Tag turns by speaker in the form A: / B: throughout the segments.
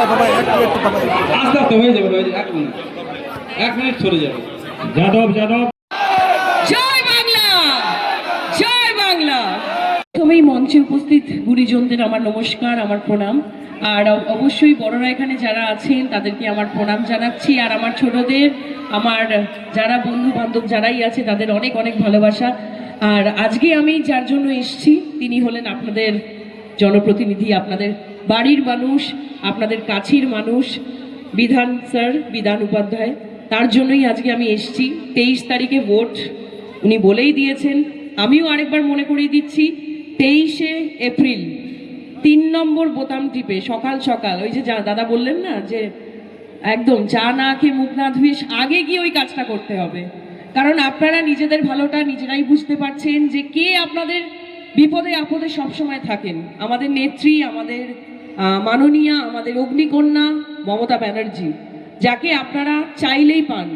A: আস্তে আস্তে হয়ে যাবে 1 মিনিট সরে যাবে। যাদব
B: জয় বাংলা, জয় বাংলা। প্রথমেই মঞ্চে উপস্থিত গুরুজনদের আমার নমস্কার, আমার প্রণাম। আর অবশ্যই বড়রা এখানে যারা আছেন তাদেরকে আমার প্রণাম জানাচ্ছি। আর আমার ছোটদের, আমার যারা বন্ধু বান্ধব যারাই আছে তাদের অনেক অনেক ভালোবাসা। আর আজকে আমি যার জন্য এসেছি তিনি হলেন আপনাদের জনপ্রতিনিধি, আপনাদের বাড়ির মানুষ, আপনাদের কাছের মানুষ, বিধান স্যার, বিধান উপাধ্যায়। তার জন্যই আজকে আমি এসেছি। 23 তারিখে ভোট উনি বলেই দিয়েছেন, আমিও আরেকবার মনে করিয়ে দিচ্ছি। 23শে এপ্রিল 3 নম্বর বোতাম টিপে সকাল সকাল, ওই যে দাদা বললেন না যে একদম চা না খেয়ে মুখ না ধুয়ে আগে গিয়ে ওই কাজটা করতে হবে। কারণ আপনারা নিজেদের ভালোটা নিজেরাই বুঝতে পারছেন যে কে আপনাদের বিপদে আপদে সবসময় থাকেন। আমাদের নেত্রী, আমাদের মাননীয়া, আমাদের অগ্নিকন্যা মমতা ব্যানার্জি, যাকে আপনারা চাইলেই পান।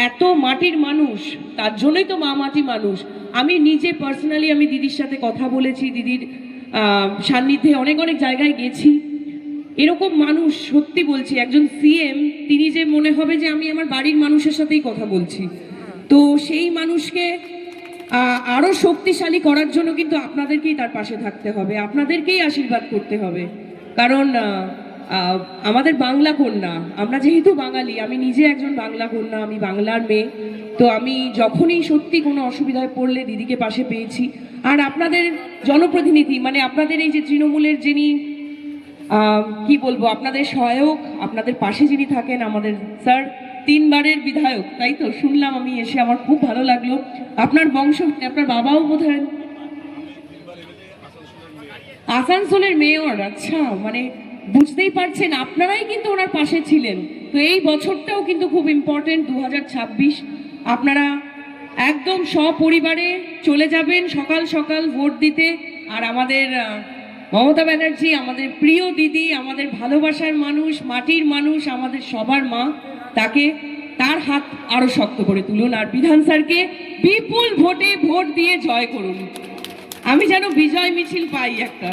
B: এত মাটির মানুষ, তার জন্যই তো মা মাটি মানুষ। আমি নিজে পার্সোনালি আমি দিদির সাথে কথা বলেছি, দিদির সান্নিধ্যে অনেক অনেক জায়গায় গেছি। এরকম মানুষ, সত্যি বলছি, একজন সিএম তিনি যে মনে হবে যে আমি আমার বাড়ির মানুষের সাথেই কথা বলছি। তো সেই মানুষকে আরও শক্তিশালী করার জন্য কিন্তু আপনাদেরকেই তার পাশে থাকতে হবে, আপনাদেরকেই আশীর্বাদ করতে হবে। কারণ আমাদের বাংলা কন্যা, আমরা যেহেতু বাঙালি, আমি নিজে একজন বাংলা কন্যা, আমি বাংলার মেয়ে। তো আমি যখনই সত্যি কোনো অসুবিধায় পড়লে দিদিকে পাশে পেয়েছি। আর আপনাদের জনপ্রতিনিধি, মানে আপনাদের এই যে তৃণমূলের যিনি কি বলবো, আপনাদের সহায়ক, আপনাদের পাশে যিনি থাকেন, আমাদের স্যার 3 বারের বিধায়ক, তাই তো শুনলাম আমি এসে, আমার খুব ভালো লাগলো। আপনার বংশ, আপনার বাবাও বোধহয় আসানসোলের মেয়র। আচ্ছা, মানে বুঝতেই পারছেন, আপনারাই কিন্তু ওনার পাশে ছিলেন। তো এই বছরটাও কিন্তু খুব ইম্পর্টেন্ট, 2026। আপনারা একদম সপরিবারে চলে যাবেন সকাল সকাল ভোট দিতে। আর আমাদের মমতা ব্যানার্জি, আমাদের প্রিয় দিদি, আমাদের ভালোবাসার মানুষ, মাটির মানুষ, আমাদের সবার মা, তাকে তার হাত আরো শক্ত করে তুলুন। আর বিধান স্যারকে বিপুল ভোটে ভোট দিয়ে জয় করুন। আমি যেন বিজয় মিছিল পাই একটা।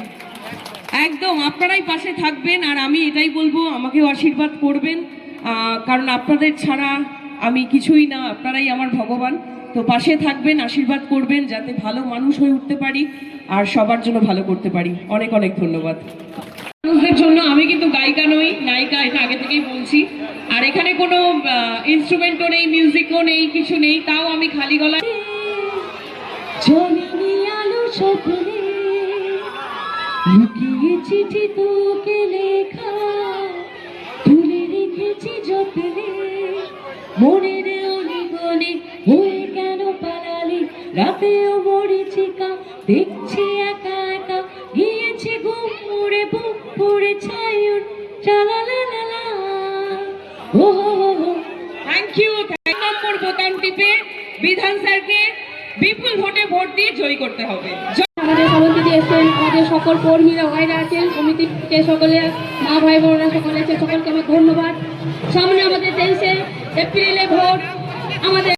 B: একদম আপনারাই পাশে থাকবেন। আর আমি এটাই বলবো, আমাকেও আশীর্বাদ করবেন, কারণ আপনাদের ছাড়া আমি কিছুই না, আপনারাই আমার ভগবান। তো পাশে থাকবেন, আশীর্বাদ করবেন, যাতে ভালো মানুষ হয়ে উঠতে পারি আর সবার জন্য ভালো করতে পারি। অনেক অনেক ধন্যবাদ। মানুষদের জন্য আমি কিন্তু গায়িকা নই, নায়িকা, এটা আগে থেকেই বলছি। আর এখানে কোনো ইনস্ট্রুমেন্টও নেই, মিউজিকও নেই, কিছু নেই, তাও আমি খালি গলায় লুকিয়ে চিঠি তোকে লেখা তুলে রেখেছি যত্নে, মনের অলিগলি হয়ে কেন পালালি, রাতেও মরিচিকা দেখছি একা একা, গিয়েছি ঘুম উড়ে বুক পড়ে ছায়ুর চালালা। ও থ্যাংক ইউ। 3 নম্বর বোতাম টিপে বিধান স্যারকে বিপুল ভোটে ভোট দিয়ে জয়ী করতে হবে।
C: আমাদের সভাপতি এসেছেন, আমাদের সকল কর্মীরা ভাইরা আছেন, সমিতিতে সকলে মা ভাই বোনরা সকলে আছেন, সকলকে আমার ধন্যবাদ। সামনে আমাদের 23শে এপ্রিলে ভোট, আমাদের